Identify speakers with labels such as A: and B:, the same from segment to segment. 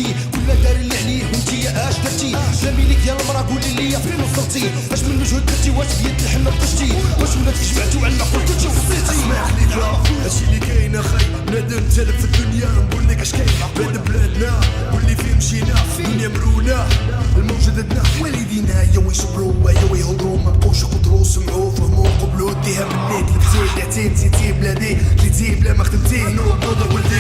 A: درتي كل دار اللي عليه وانتي اش درتي جميلك يا المرا قولي لي فين وصلتي اش من مجهود درتي واش بيد الحنه طشتي واش ولادك جمعتو على قلت كلشي وصيتي
B: اسمح لي هادشي اللي كاين اخي بنادم تلف في الدنيا نقول لك اش كاين بلاد بلادنا واللي فيه مشينا الدنيا مرونا الموجوداتنا والدينا يا ويصبروا يا ويهضروا ما بقوش يقدروا سمعوا فهموا قبلوا ديها من اللي بزيد عتيب زيتي بلادي اللي تجيب بلا ما خدمتي نور بودر ولدي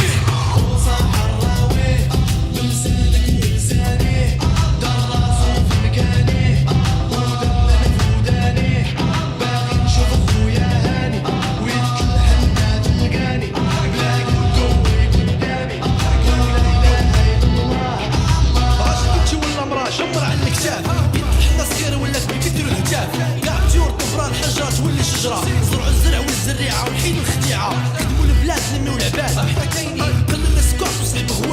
A: شمر على الكتاب يطلع صغير ولا كبير كثر الهتاف كاع طيور طفران حجره تولي شجره زرعوا الزرع والزريعه ونحيدوا الخديعه كتبوا البلاد نميو العباد حنا كاينين كل الناس كوع وصحبه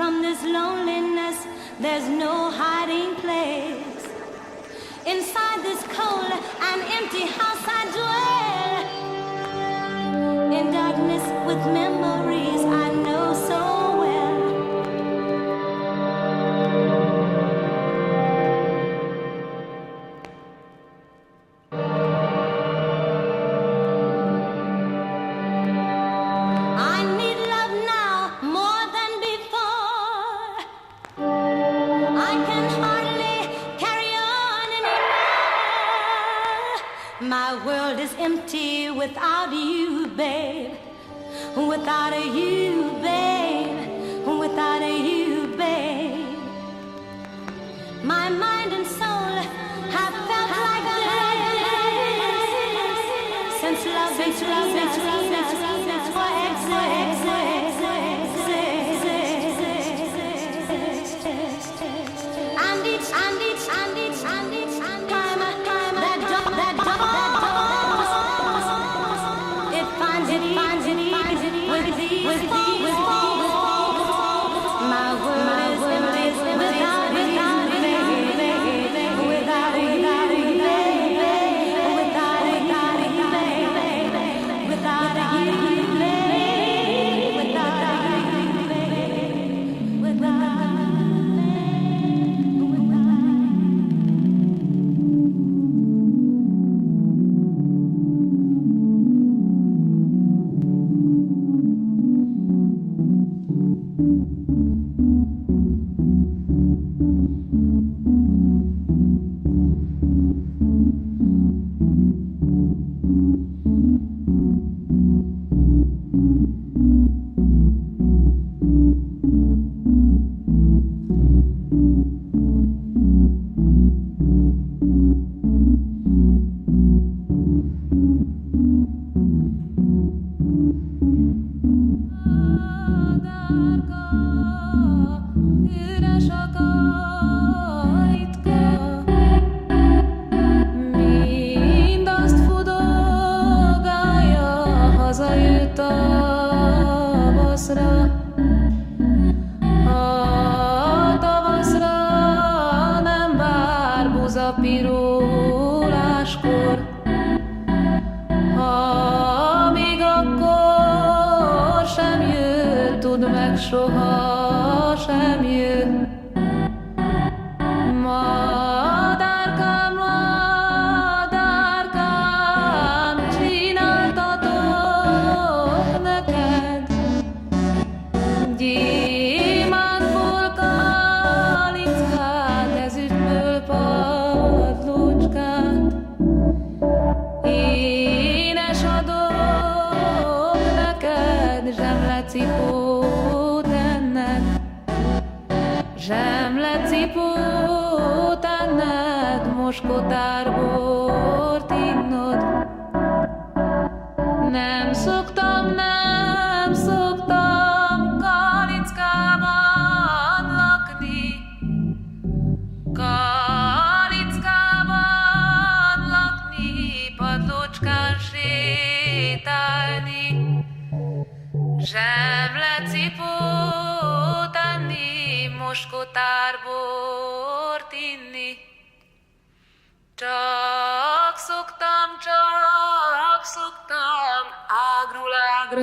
C: from this loneliness, there's no hiding place. Inside this cold and empty house I dwell, in darkness with memories I know so well. I need love now more than before. I can hardly carry on anymore. My world is empty without you, babe. Without you, babe. Without you, babe. My mind and soul have felt like this since love and each time that it finds it with my world is without you, without you, üres a kajtka, mindazt fudogálja, hazajött tavaszra. A tavaszra nem vár buza piruláskor, amíg akkor sem jött, tudd meg, soha sem jött. Madárkám, madárkám, csináltatok neked gyémántból kalickát, ezüstből padlócskát. Énes adok neked, zsemlecipót enned, zsemlecipót enned, moskotárból innod. Nem szoktam kalickában lakni, kalickában lakni, padlócskán sétálni, zsemlecipót enni, moskotárból inni. Csak szoktam ágról ágra